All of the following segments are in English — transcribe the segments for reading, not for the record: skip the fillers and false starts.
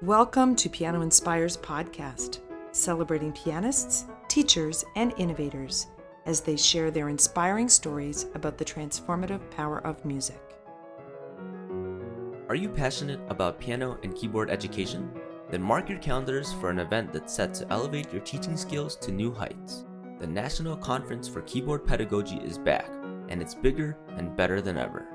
Welcome to Piano Inspires podcast, celebrating pianists, teachers, and innovators as they share their inspiring stories about the transformative power of music. Are you passionate about piano and keyboard education? Then mark your calendars for an event that's set to elevate your teaching skills to new heights. The National Conference for Keyboard Pedagogy is back, and it's bigger and better than ever.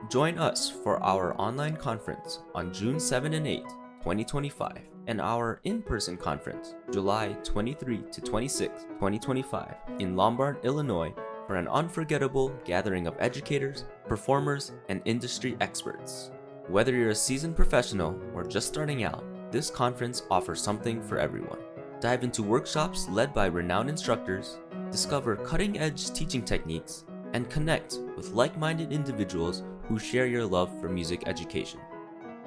Join us for our online conference on June 7 and 8, 2025, and our in-person conference, July 23 to 26, 2025, in Lombard, Illinois, for an unforgettable gathering of educators, performers, and industry experts. Whether you're a seasoned professional or just starting out, this conference offers something for everyone. Dive into workshops led by renowned instructors, discover cutting-edge teaching techniques, and connect with like-minded individuals who share your love for music education.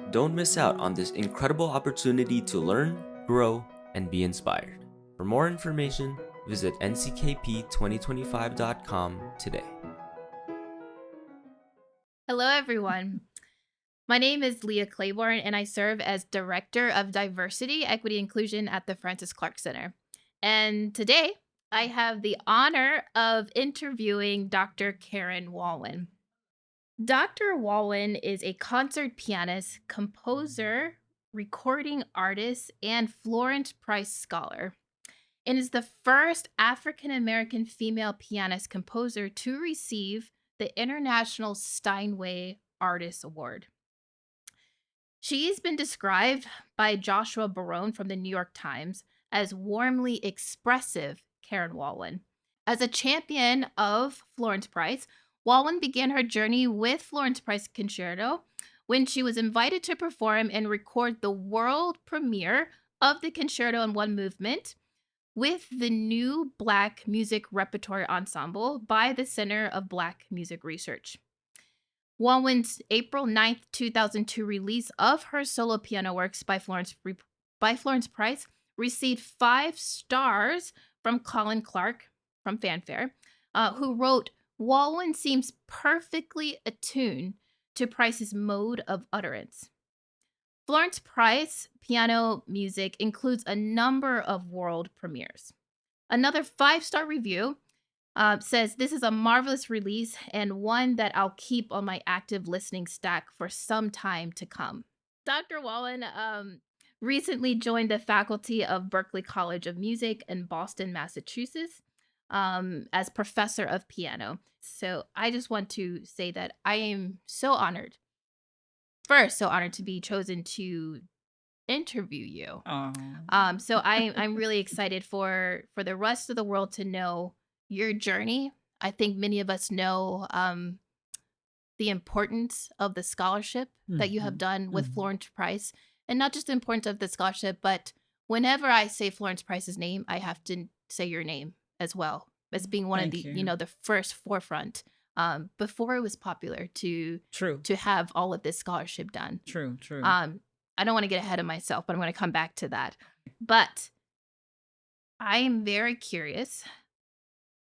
Don't miss out on this incredible opportunity to learn, grow, and be inspired. For more information, visit nckp2025.com today. Hello, everyone. My name is Leah Claiborne, and I serve as Director of Diversity, Equity, Inclusion at the Francis Clark Center. And today, I have the honor of interviewing Dr. Karen Walwyn. Dr. Walwyn is a concert pianist, composer, recording artist, and Florence Prize Scholar, and is the first African-American female pianist composer to receive the International Steinway Artist Award. She's been described by Joshua Barone from the New York Times as warmly expressive Karen Walwyn. As a champion of Florence Prize, Walwyn began her journey with Florence Prize Concerto when she was invited to perform and record the world premiere of the Concerto in One Movement with the new Black Music Repertory Ensemble by the Center of Black Music Research. Walwyn's April 9th, 2002 release of her solo piano works by Florence Price received 5 stars from Colin Clark from Fanfare, who wrote, "Walwyn seems perfectly attuned to Price's mode of utterance." Florence Price piano music includes a number of world premieres. Another 5-star review says, "This is a marvelous release and one that I'll keep on my active listening stack for some time to come." Dr. Walwyn recently joined the faculty of Berklee College of Music in Boston, Massachusetts, as professor of piano. So I just want to say that I am so honored. First, so honored to be chosen to interview you. So I'm really excited for the rest of the world to know your journey. I think many of us know the importance of the scholarship that you have done with Florence Price, and not just the importance of the scholarship, but whenever I say Florence Price's name, I have to say your name as well as being one of the the first forefront before it was popular to have all of this scholarship done. True. I don't want to get ahead of myself, but I'm going to come back to that. But I am very curious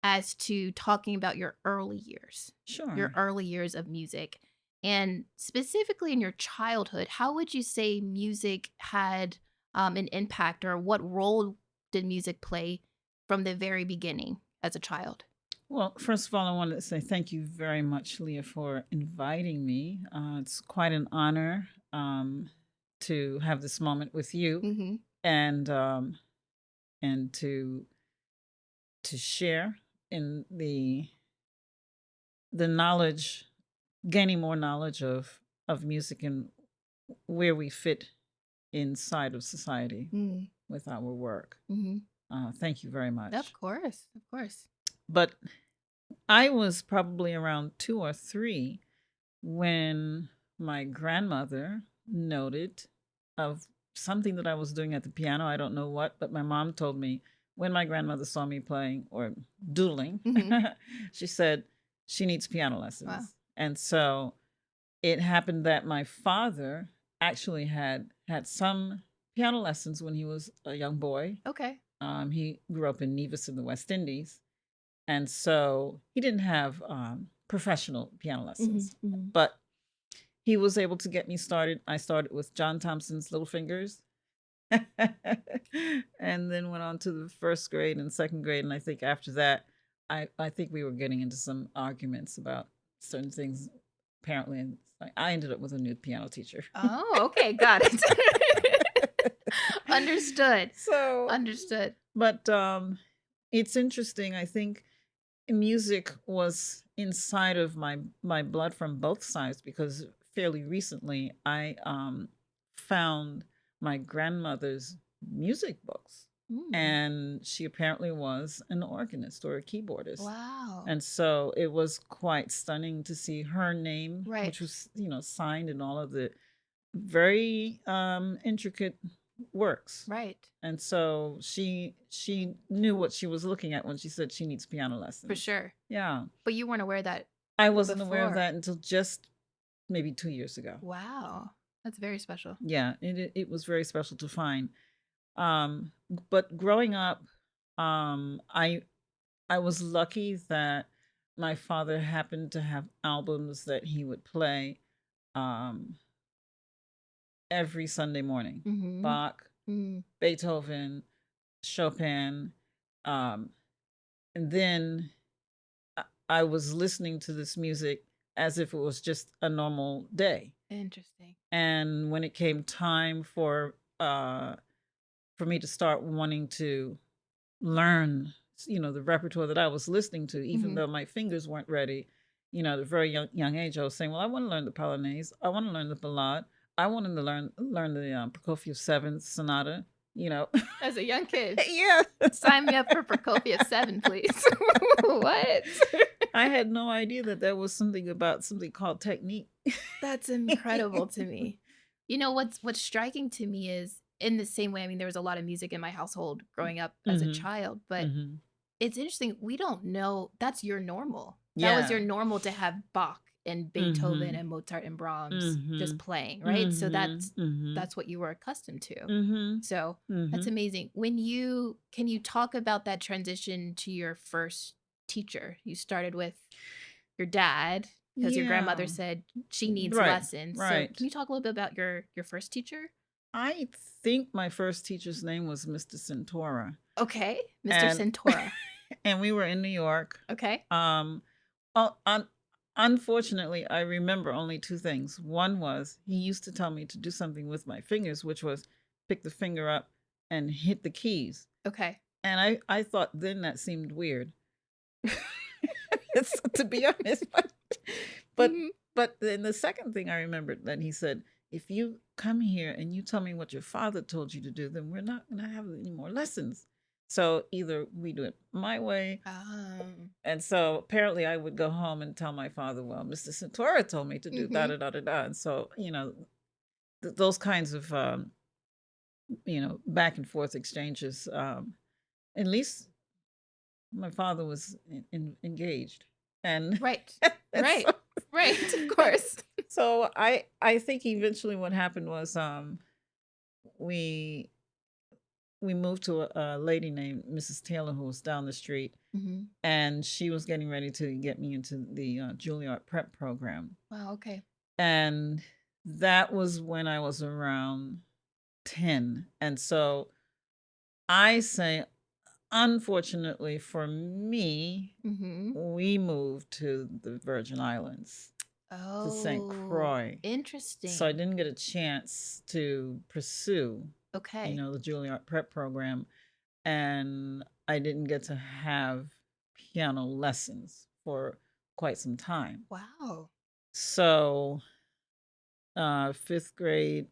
as to talking about your early years. Sure. Your early years of music. And specifically in your childhood, how would you say music had an impact, or what role did music play from the very beginning as a child? Well, first of all, I wanted to say thank you very much, Leah, for inviting me. It's quite an honor to have this moment with you, and to share in the knowledge, gaining more knowledge of music and where we fit inside of society with our work. Thank you very much. Of course. But I was probably around 2 or 3 when my grandmother noted of something that I was doing at the piano. I don't know what, but my mom told me when my grandmother saw me playing or doodling, she said she needs piano lessons. Wow. And so it happened that my father actually had some piano lessons when he was a young boy. Okay. He grew up in Nevis in the West Indies. And so he didn't have professional piano lessons, but he was able to get me started. I started with John Thompson's Little Fingers And then went on to the first grade and second grade. And I think after that, I think we were getting into some arguments about certain things. Apparently, and I ended up with a new piano teacher. Oh, okay, got it. Understood. So, Understood. but it's interesting. I think music was inside of my blood from both sides, because fairly recently I found my grandmother's music books, Mm. and she apparently was an organist or a keyboardist. Wow. And so it was quite stunning to see her name, Right. which was, signed in all of the very intricate works. Right. And so she knew what she was looking at when she said she needs piano lessons. For sure. Yeah. But you weren't aware of that. I wasn't aware of Before. that until just maybe 2 years ago. Wow. That's very special. Yeah, it was very special to find. But growing up, I was lucky that my father happened to have albums that he would play every Sunday morning. Mm-hmm. Bach, Mm. Beethoven, Chopin, and then I was listening to this music as if it was just a normal day. Interesting. And when it came time for me to start wanting to learn, the repertoire that I was listening to, even Mhm. though my fingers weren't ready, at a very young age, I was saying, well, I want to learn the Polonaise, I want to learn the Ballade, I wanted to learn the Prokofiev Seventh Sonata, As a young kid. Yeah. Sign me up for Prokofiev 7, please. What? I had no idea that there was something called technique. That's incredible to me. You know what's striking to me is, in the same way, I mean, there was a lot of music in my household growing up as a Mhm. child, but Mhm. it's interesting. We don't know that's your normal. That was your Yeah. normal, to have Bach and Beethoven Mhm. and Mozart and Brahms just Mhm. playing, right? So Mhm. Mhm. that's what you were accustomed to. Mhm. So that's Mhm. amazing. Can you talk about that transition to your first teacher? You started with your dad because your grandmother Yeah. said she needs Right. lessons. So Right. can you talk a little bit about your first teacher? I think my first teacher's name was Mr. Centora. Okay, Mr. And Centora. and we were in New York. Okay. Well, unfortunately, I remember only two things. One was he used to tell me to do something with my fingers, which was pick the finger up and hit the keys. Okay. And I thought then that seemed weird. To be honest. But Mhm. but then the second thing I remembered that he said, if you come here and you tell me what your father told you to do, then we're not going to have any more lessons. So either we do it my way. And so apparently I would go home and tell my father, well, Mr. Centora told me to do da da da da da. And so, those kinds of, back and forth exchanges, at least my father was engaged. And Right. and Right. so- Right. Of course. So I think eventually what happened was we moved to a lady named Mrs. Taylor who was down the street, Hmm. and she was getting ready to get me into the Juilliard prep program. Wow. Okay. And that was when I was around 10. And so I say, unfortunately for me, Hmm. we moved to the Virgin Islands, to St. Oh, Croix. interesting. So I didn't get a chance to pursue, Okay. the Juilliard prep program. And I didn't get to have piano lessons for quite some time. Wow. So fifth grade,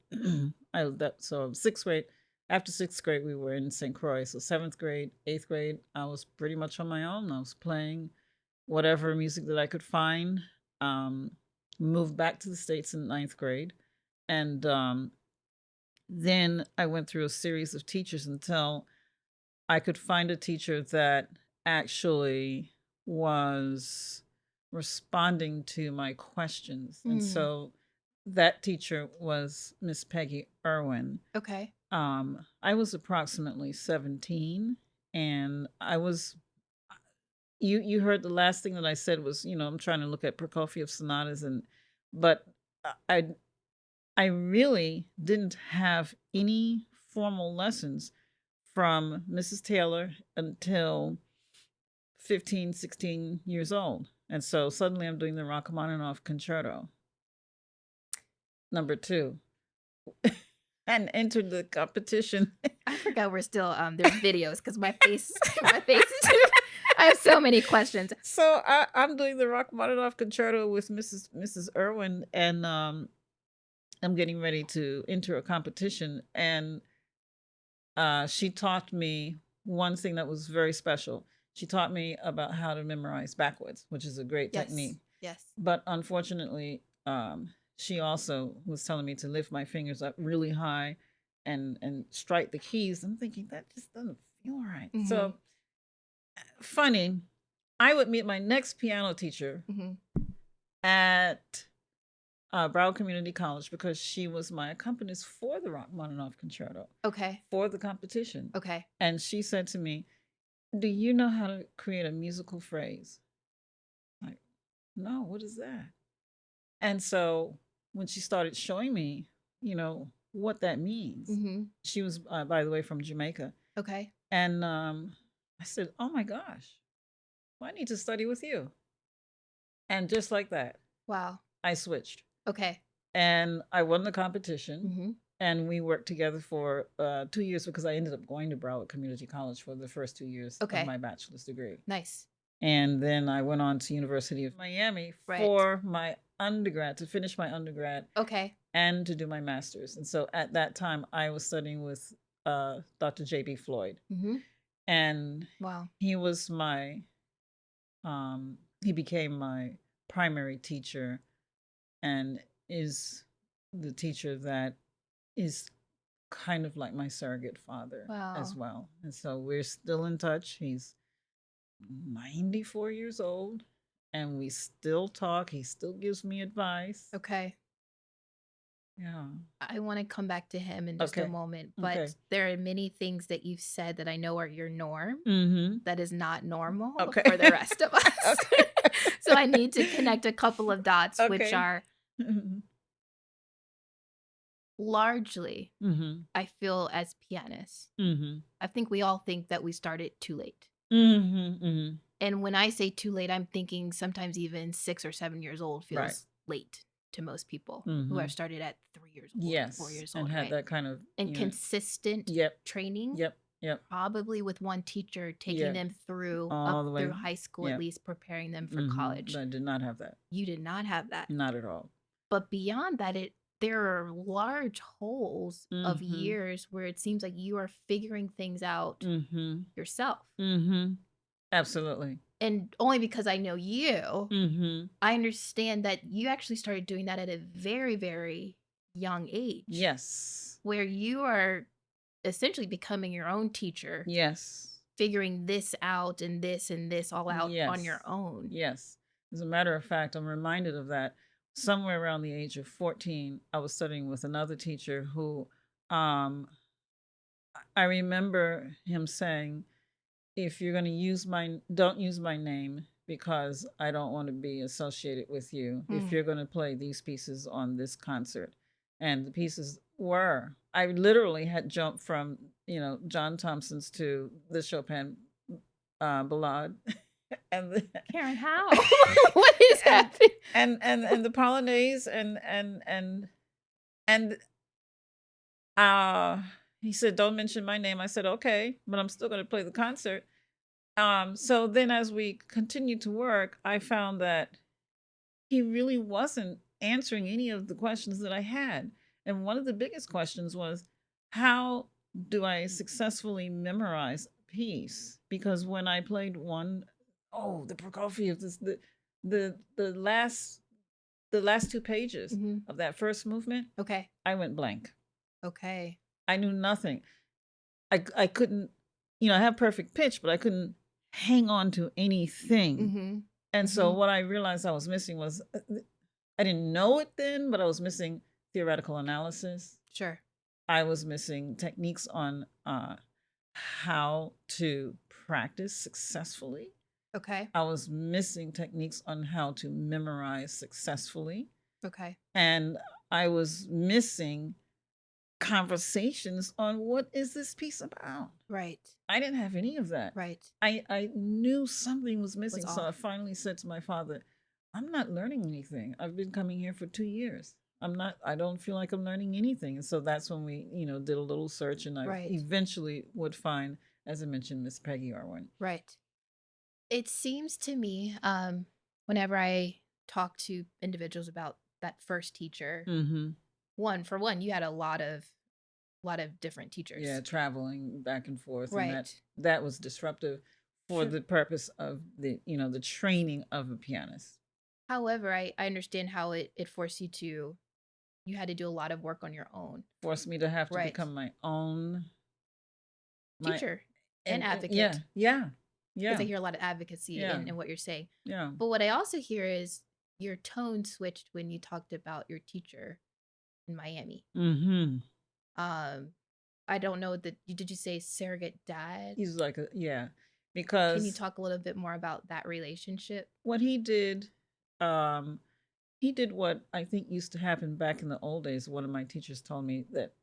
sixth grade. After sixth grade, we were in St. Croix. So seventh grade, eighth grade, I was pretty much on my own. I was playing whatever music that I could find. Moved back to the States in ninth grade. And then I went through a series of teachers until I could find a teacher that actually was responding to my questions. And Mm. so that teacher was Miss Peggy Irwin. Okay. I was approximately 17, and I was you heard the last thing that I said was, I'm trying to look at Prokofiev sonatas, but I really didn't have any formal lessons from Mrs. Taylor until 15, 16 years old. And so suddenly I'm doing the Rachmaninoff Concerto, number 2, and entered the competition. I forgot we're still there's videos because my face is I have so many questions. So I'm doing the Rachmaninoff Concerto with Mrs. Irwin, and I'm getting ready to enter a competition, and she taught me one thing that was very special. She taught me about how to memorize backwards, which is a great technique. Yes. But unfortunately, she also was telling me to lift my fingers up really high and strike the keys. I'm thinking that just doesn't feel right. Mhm. So funny, I would meet my next piano teacher at Broward Community College because she was my accompanist for the Rachmaninoff Concerto Okay. for the competition. Okay. And she said to me, "Do you know how to create a musical phrase?" Like, no, what is that? And so when she started showing me, what that means, she was, by the way, from Jamaica. Okay. And I said, "Oh my gosh, well, I need to study with you." And just like that, Wow. I switched. Okay. And I won the competition. And we worked together for 2 years because I ended up going to Broward Community College for the first 2 years Okay. of my bachelor's degree. Nice. And then I went on to University of Miami for my undergrad, to finish my undergrad. Okay. And to do my master's. And so at that time, I was studying with Dr. J.B. Floyd. And Wow. he was he became my primary teacher and is the teacher that is kind of like my surrogate father as well. And so we're still in touch. He's 94 years old and we still talk. He still gives me advice. Okay. Yeah. I want to come back to him in just a moment, but there are many things that you've said that I know are your norm that is not normal for the rest of us. So I need to connect a couple of dots, which are largely, I feel, as pianists. I think we all think that we started too late. And when I say too late, I'm thinking sometimes even 6 or 7 years old feels late to most people who have started at 3 years old, 4 years old, and had that kind of consistent training. Probably with one teacher taking them through all the way through high school, at least preparing them for college. I did not have that. You did not have that. Not at all. But beyond that, there are large holes of years where it seems like you are figuring things out yourself. Absolutely. And only because I know you, I understand that you actually started doing that at a very, very young age. Yes. Where you are essentially becoming your own teacher. Yes. Figuring this out and this all out on your own. Yes. As a matter of fact, I'm reminded of that. Somewhere around the age of 14, I was studying with another teacher who I remember him saying, "If you're going to don't use my name because I don't want to be associated with you. If you're going to play these pieces on this concert." And the pieces were, I literally had jumped from, John Thompson's to the Chopin Ballade. And Karen, how? What is happening? And the Polonaise and he said, "Don't mention my name." I said, "Okay, but I'm still going to play the concert." So then as we continued to work, I found that he really wasn't answering any of the questions that I had. And one of the biggest questions was, how do I successfully memorize a piece? Because when I played the Prokofiev, the last 2 pages of that first movement, I went blank. Okay. I knew nothing. I couldn't, I have perfect pitch, but I couldn't hang on to anything. And so what I realized I was missing was, I didn't know it then, but I was missing theoretical analysis. Sure. I was missing techniques on how to practice successfully. Okay. I was missing techniques on how to memorize successfully. Okay. And I was missing conversations on what is this piece about. Right. I didn't have any of that. Right. I knew something was missing. So I off. finally said to my father, I'm not learning anything. I've been coming here for 2 years. I don't feel like I'm learning anything. And so that's when we, did a little search, and I Right. eventually would find, as I mentioned, Miss Peggy Arwyn. Right. It seems to me, whenever I talk to individuals about that first teacher, Mm-hmm. one, you had a lot of different teachers. Yeah, traveling back and forth. Right. And that was disruptive for Sure. the purpose of the training of a pianist. However, I understand how it forced you had to do a lot of work on your own. Forced me to have to Right. become my own Teacher and advocate. Yeah. Because I hear a lot of advocacy in what you're saying. Yeah. But what I also hear is your tone switched when you talked about your teacher in Miami. Mm-hmm. I don't know did you say surrogate dad? He's like because Can you talk a little bit more about that relationship? what he did what I think used to happen back in the old days. One of my teachers told me that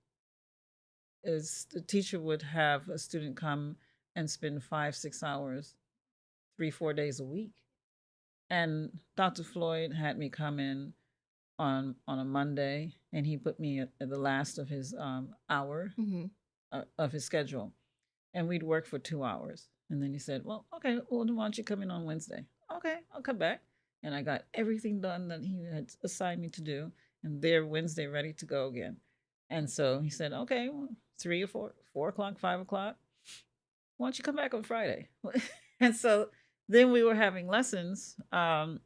is the teacher would have a student come and spend 5-6 hours 3-4 days a week. And Dr. Floyd had me come in on a Monday, and he put me at the last of his hour of his schedule, and we'd work for 2 hours. And then he said, well, okay, well, why don't you come in on Wednesday? Okay, I'll come back. And I got everything done that he had assigned me to do, and there Wednesday ready to go again. And so he said, okay, well, 3 or 4 o'clock, 5 o'clock, why don't you come back on Friday? And so then we were having lessons 3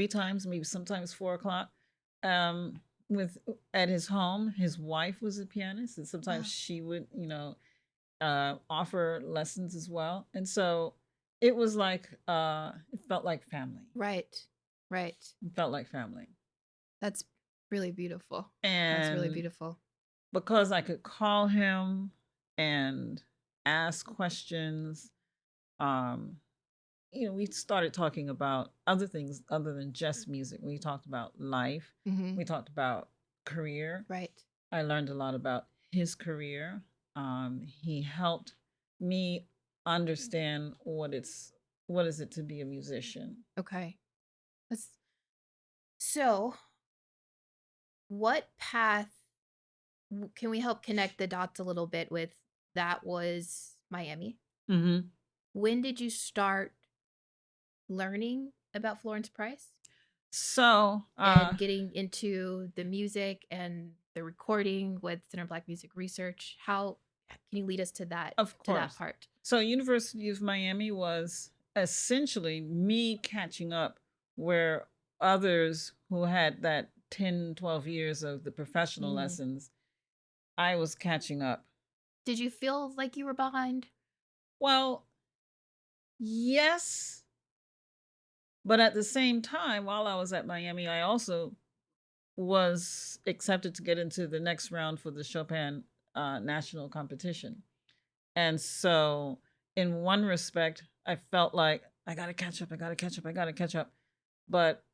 times, maybe sometimes 4 o'clock, at his home. His wife was a pianist, and sometimes she would, offer lessons as well. And so it was like, it felt like family. Right. Right. It felt like family. That's really beautiful. And that's really beautiful. Because I could call him and ask questions, we started talking about other things other than just music. We talked about life. Mm-hmm. We talked about career. Right. I learned a lot about his career. He helped me understand what is it to be a musician. Okay. So, what path can we help connect the dots a little bit with? That was Miami. Mm-hmm. When did you start learning about Florence Price? So, and getting into the music and the recording with Center Black Music Research, how can you lead us to that? Of course. To that part. So, University of Miami was essentially me catching up where others who had that 10, 12 years of the professional lessons, I was catching up. Did you feel like you were behind? Well, yes. But at the same time, while I was at Miami, I also was accepted to get into the next round for the Chopin national competition. And so in one respect, I felt like I got to catch up. But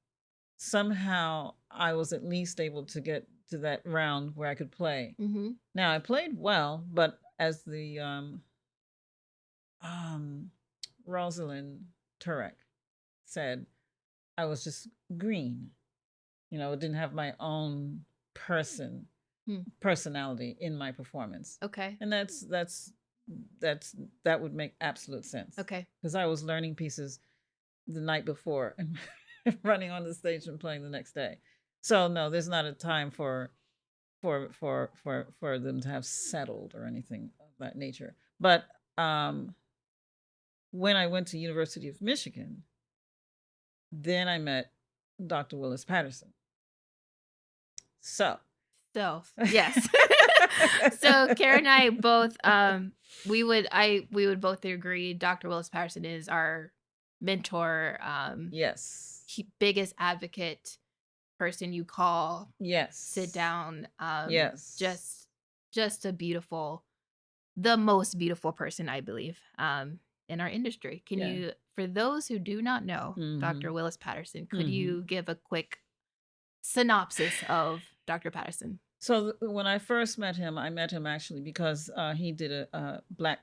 somehow I was at least able to get to that round where I could play. Mm-hmm. Now, I played well, but as the Rosalind Turek said, I was just green. Didn't have my own personality in my performance. Okay. And that would make absolute sense. Okay. Because I was learning pieces the night before and running on the stage and playing the next day. So no, there's not a time for them to have settled or anything of that nature. But when I went to University of Michigan, then I met Dr. Willis Patterson. So yes. So Karen and I both we would both agree Dr. Willis Patterson is our mentor. Yes. Biggest advocate, person you call. Yes. Sit down. Yes. Just the most beautiful person, I believe, in our industry. Can you, for those who do not know, Dr. Willis Patterson, could you give a quick synopsis of Dr. Patterson? When I first met him, I met him actually because he did a black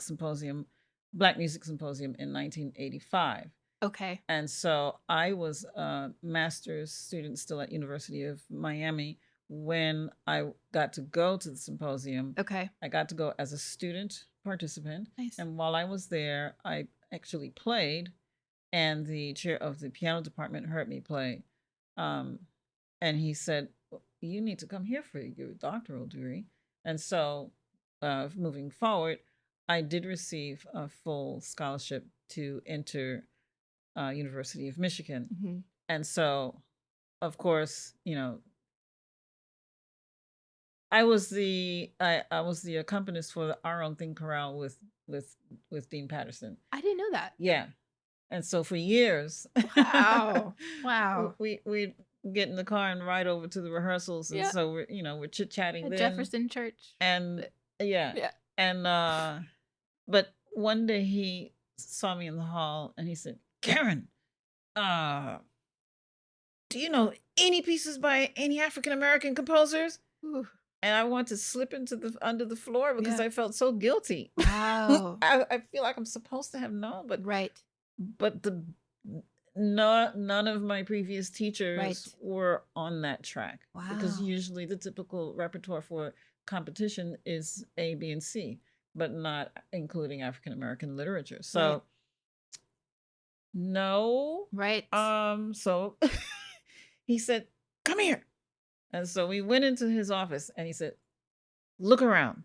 symposium, black music symposium in 1985. Okay. And so I was a master's student still at University of Miami when I got to go to the symposium. Okay. I got to go as a student participant. Nice. And while I was there, I actually played, and the chair of the piano department heard me play. And he said, you need to come here for your doctoral degree. And so moving forward, I did receive a full scholarship to enter University of Michigan. Mm-hmm. And so, of course, I was the accompanist for Our Own Thing chorale with Dean Patterson. I didn't know that. Yeah. And so for years, Wow. we get in the car and ride over to the rehearsals, and so we're chit chatting At then. Jefferson Church. And and but one day he saw me in the hall and he said, Karen, do you know any pieces by any African American composers? Ooh. And I want to slip into under the floor because I felt so guilty. Wow. I feel like I'm supposed to have known, but none of my previous teachers were on that track. Wow. Because usually the typical repertoire for competition is A, B, and C, but not including African American literature. So no. Right. So he said, come here. And so we went into his office and he said, look around.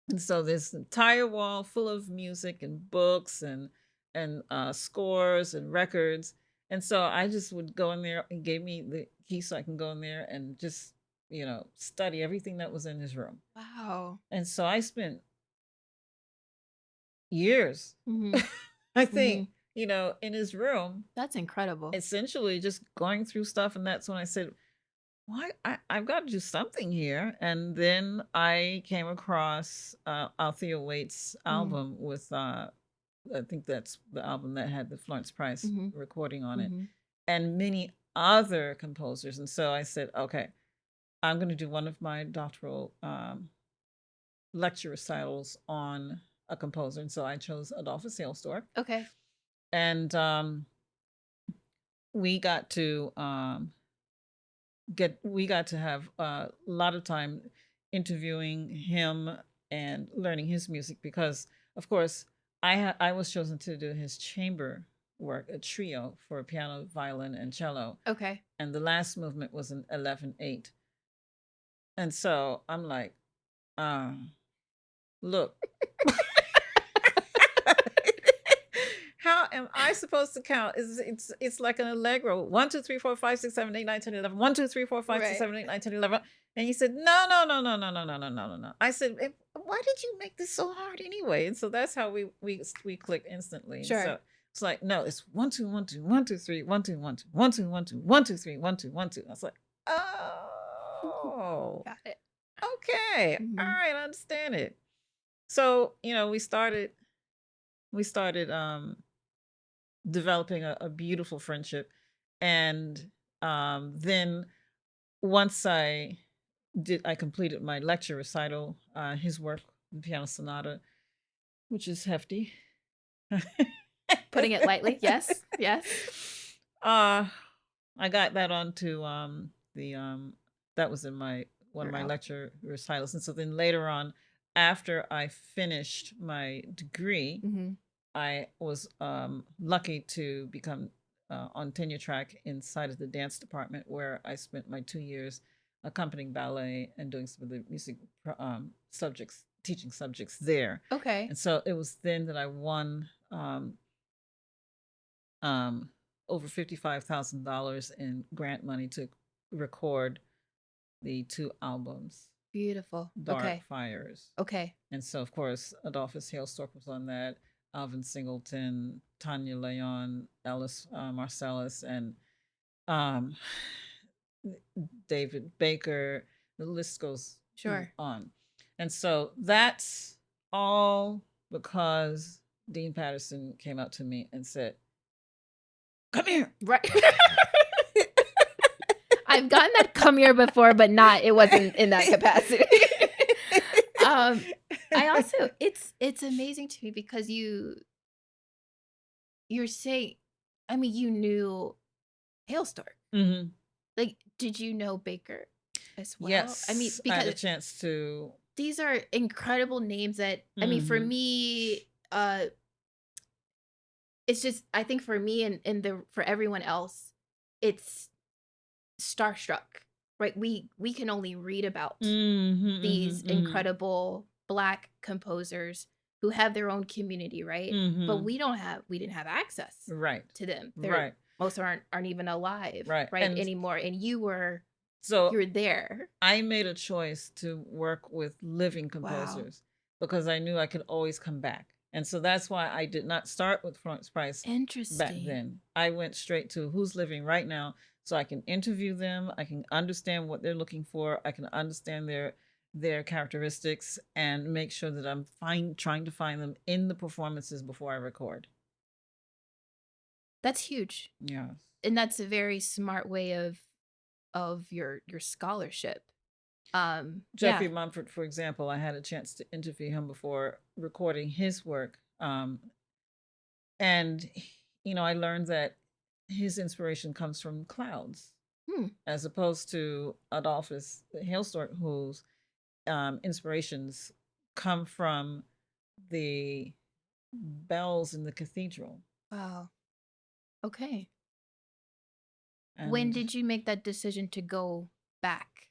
And so this entire wall full of music and books and scores and records. And so I just would go in there. He gave me the key so I can go in there and just, study everything that was in his room. Wow. And so I spent years, I think, in his room. That's incredible. Essentially just going through stuff. And that's when I said, why I've got to do something here. And then I came across Althea Waite's album with I think that's the album that had the Florence Price recording on it, and many other composers. And so I said, okay, I'm going to do one of my doctoral lecture recitals on a composer. And so I chose Adolphus Hailstork. Okay. And we got to have a lot of time interviewing him and learning his music because, of course, I was chosen to do his chamber work, a trio for piano, violin, and cello. Okay. And the last movement was an 11/8. And so I'm like, look, how am I supposed to count? It's like an allegro. 1, 2, 3, 4, 5, 6, 7, 8, 9, 10, 11. 1, 2, 3, 4, 5, 6, 7, 8, 9, 10, 11. And he said, no. I said, why did you make this so hard anyway? And so that's how we clicked instantly. Sure. So it's like, no, it's 1, 2, 1, 2, 1, 2, 3, 1, 2, 1, 2, 1, 2, 1, 2, 1, 2, 3, 1, 2, 1, 2. I was like, oh, got it. Okay. All right, I understand it. So, we started developing a beautiful friendship. And then once I completed my lecture recital, his work, the Piano Sonata, which is hefty. Putting it lightly. Yes. I got that onto that was in one of my lecture recitals. And so then later on, after I finished my degree, I was lucky to become on tenure track inside of the dance department, where I spent my 2 years accompanying ballet and doing some of the music teaching subjects there. Okay. And so it was then that I won over $55,000 in grant money to record the 2 albums. Beautiful. Dark Fires. Okay. And so, of course, Adolphus Hailstork was on that, Alvin Singleton, Tanya Leon, Ellis Marcellus, and David Baker. The list goes on. And so that's all because Dean Patterson came up to me and said, come here. Right. I've gotten that come here before, but it wasn't in that capacity. I also, it's amazing to me because you're saying, I mean, you knew Hailstork. Mm-hmm. Like, did you know Baker as well? Yes, I mean, I had a because chance to. these are incredible names that, I mean, for Mhm. me, it's just, I think for me and for everyone else, it's starstruck, right? We can only read about Mhm, these mhm, mhm. incredible Black composers who have their own community, right? But Mhm. we didn't have access Right, to them. right, Most aren't even alive, right. right, And anymore. And you were so there. I made a choice to work with living Wow. composers because I knew I could always come back. And so that's why I did not start with Florence Price back Interesting. then. I went straight to who's living right now so I can interview them, I can understand what they're looking for, I can understand their characteristics and make sure that I'm trying to find them in the performances before I record. That's huge. Yeah. And that's a very smart way of your scholarship. Jeffrey Yeah. Mumford, for example, I had a chance to interview him before recording his work. And, I learned that his inspiration comes from clouds, as opposed to Adolphus Hailstork, whose inspirations come from the bells in the cathedral. Wow. Okay. And When did you make that decision to go back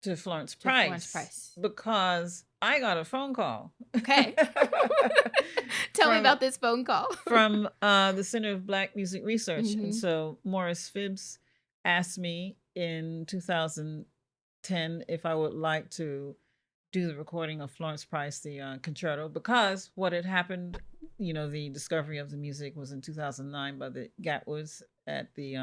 to Florence to Florence Price? Because I got a phone call. Okay. Tell me about this phone call. From the Center of Black Music Research. Mhm. And so Morris Phibbs asked me in 2010 if I would like to do the recording of Florence Price, the concerto, because what had happened, the discovery of the music was in 2009 by the Gatwoods at the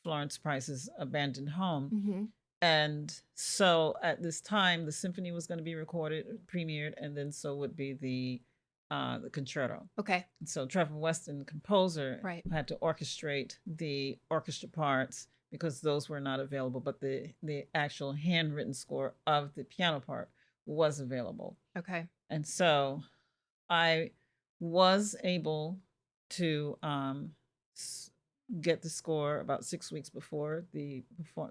Florence Price's abandoned home. Mm-hmm. And so at this time, the symphony was going to be recorded, premiered, and then so would be the concerto. Okay. And so Trevor Weston, the composer, Right. had to orchestrate the orchestra parts because those were not available, but the actual handwritten score of the piano part was available. Okay. And so I was able to get the score about 6 weeks before the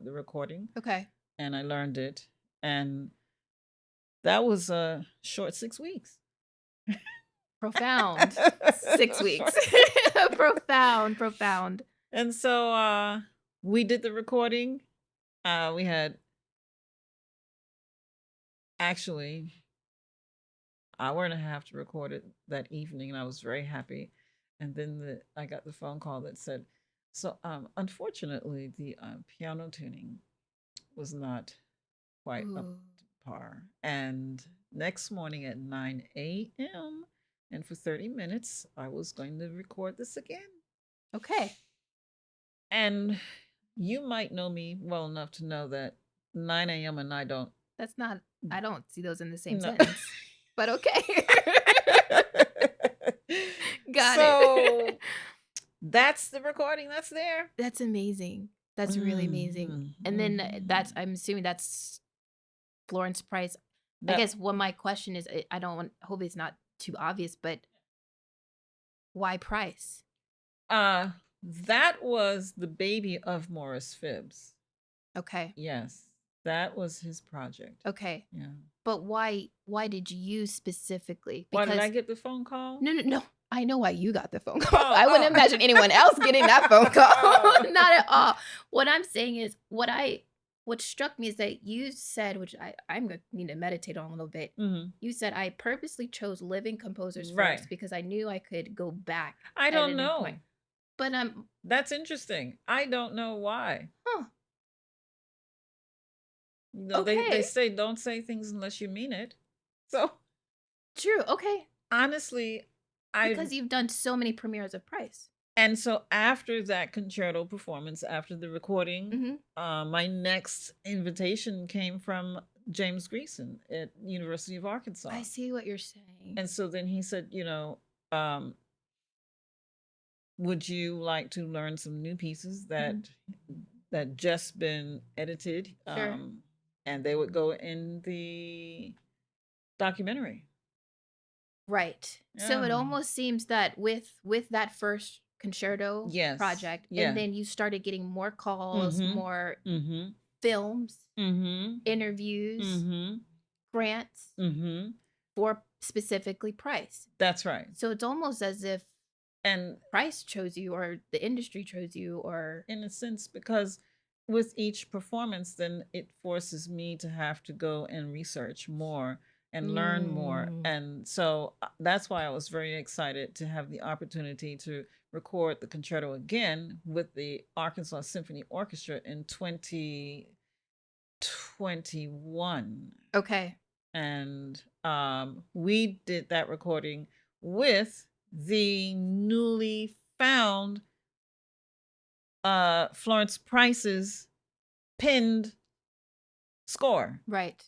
recording. Okay. And I learned it, and that was a short 6 weeks. Profound. 6 weeks. Profound. And so we did the recording. We had actually hour and a half to record it that evening, and I was very happy. And then I got the phone call that said, so unfortunately, the piano tuning was not quite up to par. And next morning at 9 a.m., and for 30 minutes, I was going to record this again. Okay. And you might know me well enough to know that 9 a.m. and I don't see those in the same sentence. But okay. Got it. So that's the recording that's there. That's amazing. That's really amazing. And then I'm assuming that's Florence Price. I guess what my question is, hope it's not too obvious, but why Price? That was the baby of Morris Phibbs. Okay. Yes. That was his project. Okay. Yeah. But why did you specifically? Why did I get the phone call? No. I know why you got the phone call. I wouldn't imagine anyone else getting that phone call. Not at all. What I'm saying is what struck me is that you said, which I'm going to need to meditate on a little bit. Mm-hmm. You said, I purposely chose living composers right. first because I knew I could go back. I don't know. But that's interesting. I don't know why. Huh. Okay. They say don't say things unless you mean it. So true. Okay. Honestly, because you've done so many premieres of Price. And so after that concerto performance, after the recording, my next invitation came from James Greason at University of Arkansas. I see what you're saying. And so then he said, would you like to learn some new pieces that that just been edited, Sure. and they would go in the documentary. Right. So it Yeah. almost seems that with that first concerto Yes. project, Yeah. and then you started getting more calls, Mhm. more Mhm. films, Mhm. interviews, Mhm. grants Mhm. for specifically Price. That's right. So it's almost as if And Price chose you or the industry chose you or in a sense, because with each performance, then it forces me to have to go and research more and learn more. Mm. And so that's why I was very excited to have the opportunity to record the concerto again with the Arkansas Symphony Orchestra in 2021. Okay. And we did that recording with the newly found Florence Price's pinned score. Right.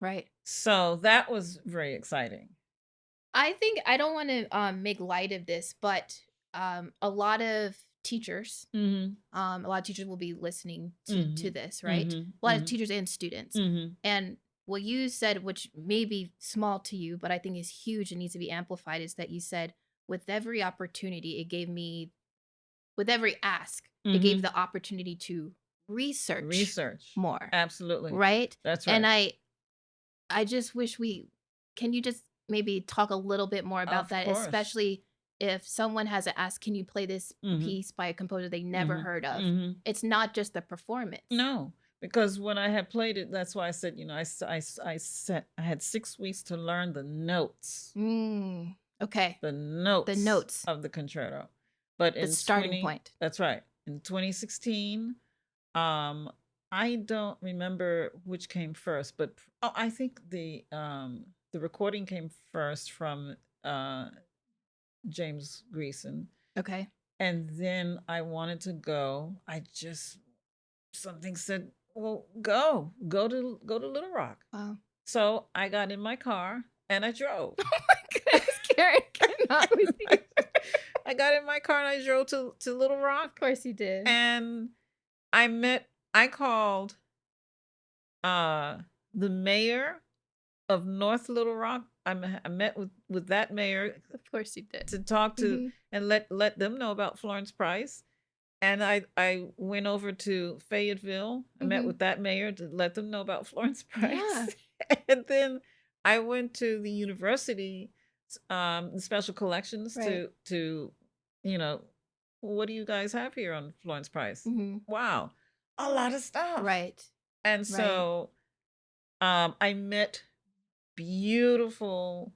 Right. So that was very exciting. I think I don't want to make light of this, but a lot of teachers, Mm-hmm. a lot of teachers will be listening to Mm-hmm. this, right? Mm-hmm. A lot of teachers and students. Mm-hmm. And what you said, which may be small to you, but I think is huge and needs to be amplified, is that you said with every opportunity, it gave me, with every ask, it gave the opportunity to research more, Absolutely. right? That's right. And I just wish can you just maybe talk a little bit more about Of that, course. especially if someone has asked, can you play this piece by a composer they never heard of? It's not just the performance. No, because when I had played it, that's why I said, I had 6 weeks to learn the notes. Okay. The notes of the concerto. But The starting point. That's right. In 2016, I don't remember which came first, but I think the recording came first from James Greason. Okay. And then I wanted to go. Something said, "Well, go to Little Rock." Wow. So I got in my car and I drove. Oh my goodness, Karen, cannot with you. I got in my car and I drove to Little Rock. Of course you did. And I called the mayor of North Little Rock. I met with that mayor. Of course you did. To talk to and let them know about Florence Price. And I went over to Fayetteville. I met with that mayor to let them know about Florence Price. Yeah. And then I went to the university, the special collections Right. to what do you guys have here on Florence Price? Wow, a lot of stuff. Right. And so I met beautiful,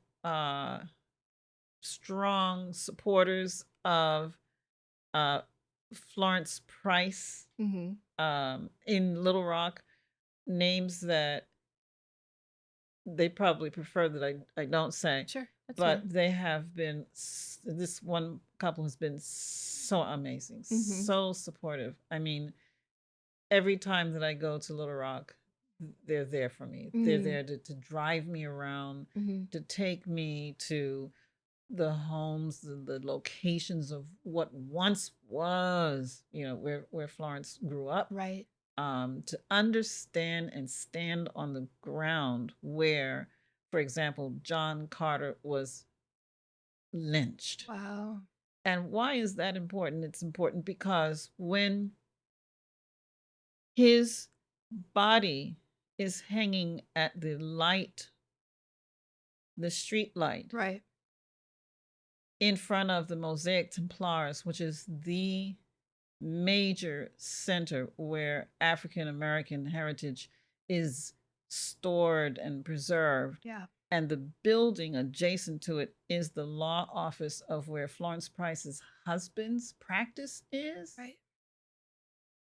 strong supporters of Florence Price in Little Rock, names that they probably prefer that I don't say. Sure. That's But fine. they have been, this one couple has been so amazing, so supportive. I mean, every time that I go to Little Rock, they're there for me. They're there to drive me around, to take me to the homes, the locations of what once was, where Florence grew up. Right. To understand and stand on the ground where, for example, John Carter was lynched. Wow. And why is that important? It's important because when his body is hanging at the street light, Right. in front of the Mosaic Templars, which is the major center where African American heritage is stored and preserved. Yeah. And the building adjacent to it is the law office of where Florence Price's husband's practice is. Right.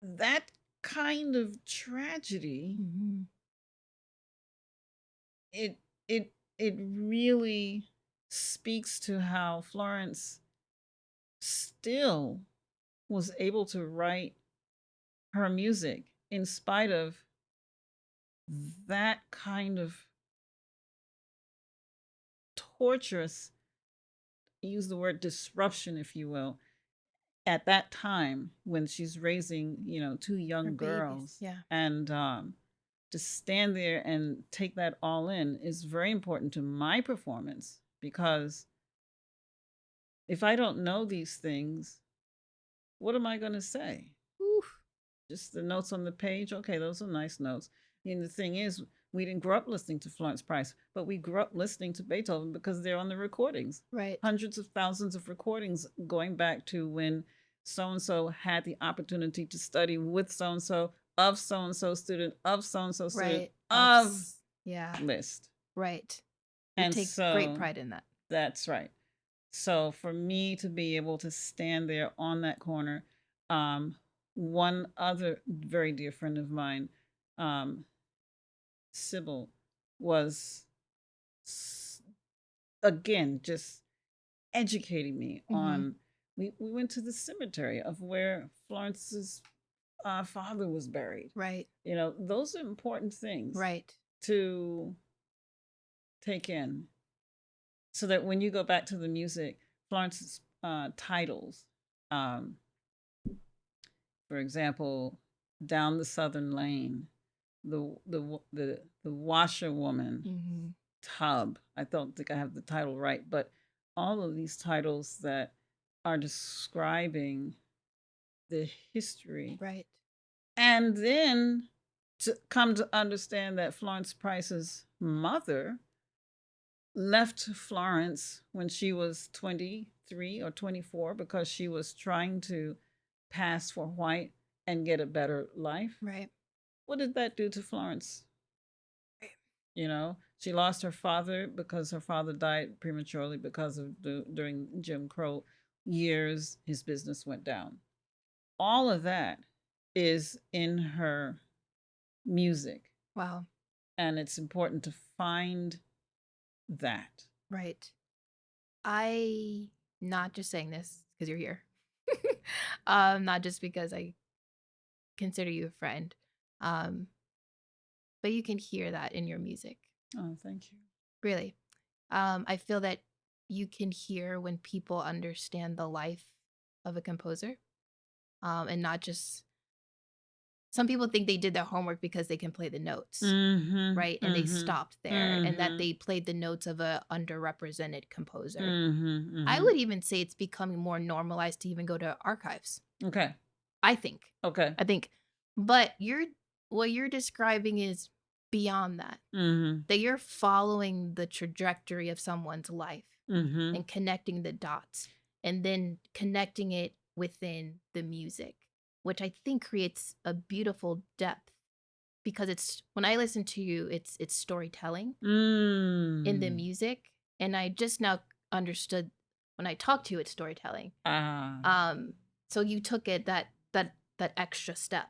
That kind of tragedy, it really speaks to how Florence still was able to write her music in spite of that kind of torturous, use the word disruption, if you will. at that time when she's raising, two Her young babies. girls, Yeah. and to stand there and take that all in is very important to my performance, because if I don't know these things, what am I going to say? Oof. Just the notes on the page. Okay, those are nice notes. And the thing is, we didn't grow up listening to Florence Price, but we grew up listening to Beethoven because they're on the recordings. Right. Hundreds of thousands of recordings going back to when so and so had the opportunity to study with so and so, of so and so student, of so and so student, Right. of Yeah. list. Right. We And take so great pride in that. that's right. So for me to be able to stand there on that corner, one other very dear friend of mine, Sybil, was again just educating me on. We went to the cemetery of where Florence's father was buried. Right. Those are important things Right. to take in, so that when you go back to the music, Florence's titles, for example, Down the Southern Lane, the washerwoman, Mm-hmm. Tub. I don't think I have the title right, but all of these titles that are describing the history. Right. And then to come to understand that Florence Price's mother left Florence when she was 23 or 24 because she was trying to pass for white and get a better life. Right. What did that do to Florence? She lost her father because her father died prematurely because of during Jim Crow years, his business went down. All of that is in her music. Wow. And it's important to find that. Right. I not just saying this because you're here. Not just because I consider you a friend. But you can hear that in your music. Oh, thank you. Really. I feel that you can hear when people understand the life of a composer. And not just some people think they did their homework because they can play the notes, right? And they stopped there, and that they played the notes of a underrepresented composer. I would even say it's becoming more normalized to even go to archives. Okay. I think. Okay. But what you're describing is beyond that. That you're following the trajectory of someone's life and connecting the dots, and then connecting it within the music, which I think creates a beautiful depth, because it's, when I listen to you, it's storytelling in the music, and I just now understood when I talk to you, it's storytelling. So you took it that extra step,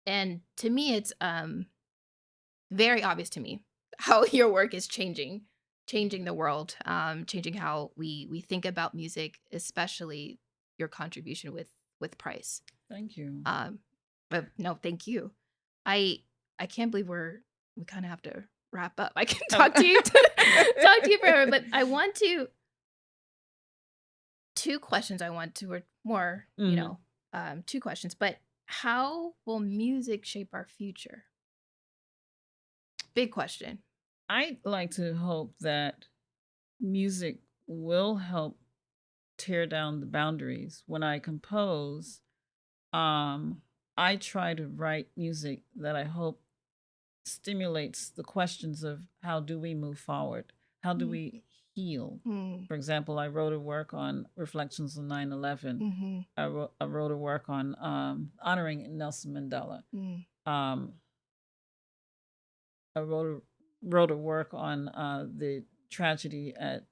and to me, it's very obvious to me how your work is changing the world, changing how we think about music, especially your contribution with Price. Thank you. But no, thank you. I can't believe we kind of have to wrap up. I can talk to you talk to you forever, but I want to, two questions I want to, or more, two questions, but how will music shape our future? Big question. I'd like to hope that music will help tear down the boundaries. When I compose, I try to write music that I hope stimulates the questions of how do we move forward? How do we heal? For example, I wrote a work on reflections on 9/11. I wrote a work on honoring Nelson Mandela. I wrote a work on the tragedy at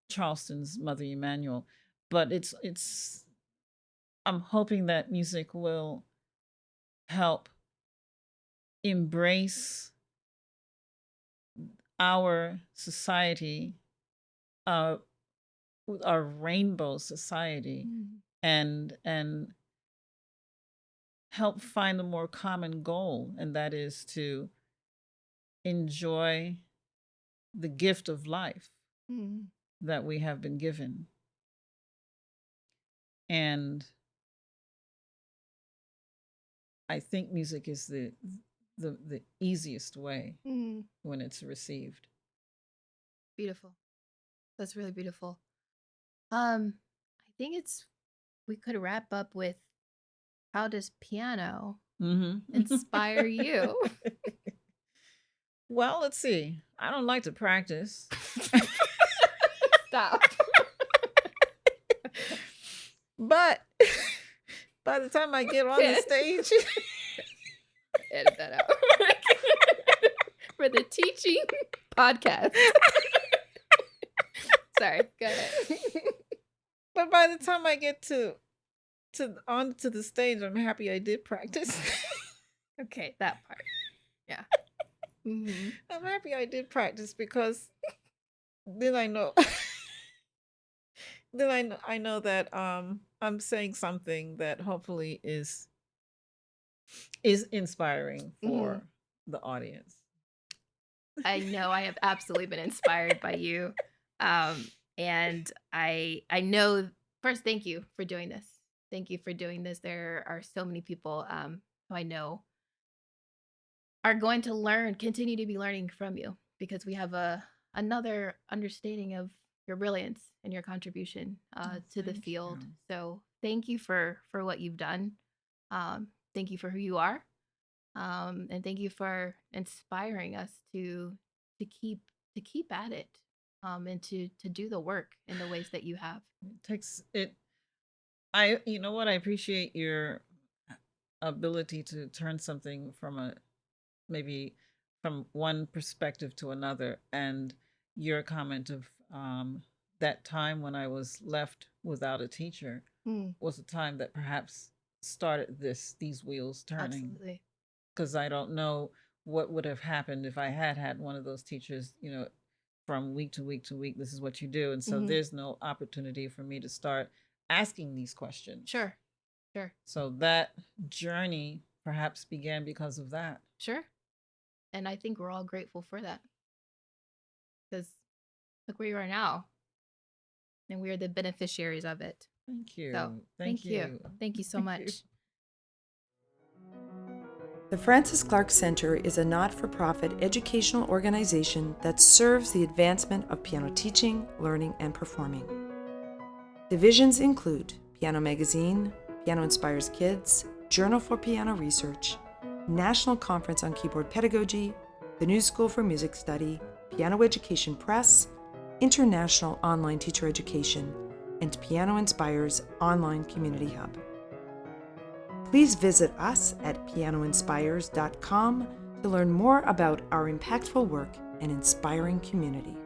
Charleston's Mother Emanuel. But it's I'm hoping that music will help embrace our society, our rainbow society, and help find a more common goal, and that is to enjoy the gift of life that we have been given. And I think music is the easiest way when it's received. Beautiful. That's really beautiful. I think we could wrap up with, how does piano inspire you? Well, let's see. I don't like to practice. Stop. But by the time I get on the stage, edit that out for the teaching podcast. Sorry, go ahead. But by the time I get onto the stage, I'm happy I did practice. Okay, that part. Yeah. Mm-hmm. I'm happy I did practice, because then I know I know that I'm saying something that hopefully is inspiring for the audience. I know I have absolutely been inspired by you. And I know, first, thank you for doing this. Thank you for doing this. There are so many people who I know are going to continue to be learning from you, because we have another understanding of your brilliance and your contribution to the field. You. So thank you for what you've done. Thank you for who you are. And thank you for inspiring us to keep at it, and to do the work in the ways that you have. You know what? I appreciate your ability to turn something from maybe from one perspective to another, and your comment of that time when I was left without a teacher was a time that perhaps started these wheels turning. Absolutely. Because I don't know what would have happened if I had one of those teachers, from week to week to week, this is what you do. And so there's no opportunity for me to start asking these questions. Sure. So that journey perhaps began because of that. Sure. And I think we're all grateful for that, because look where you are now, and we are the beneficiaries of it. Thank you. So, thank you. Thank you so much. The Francis Clark Center is a not-for-profit educational organization that serves the advancement of piano teaching, learning, and performing. Divisions include Piano Magazine, Piano Inspires Kids, Journal for Piano Research, National Conference on Keyboard Pedagogy, the New School for Music Study, Piano Education Press, International Online Teacher Education, and Piano Inspires Online Community Hub. Please visit us at pianoinspires.com to learn more about our impactful work and inspiring community.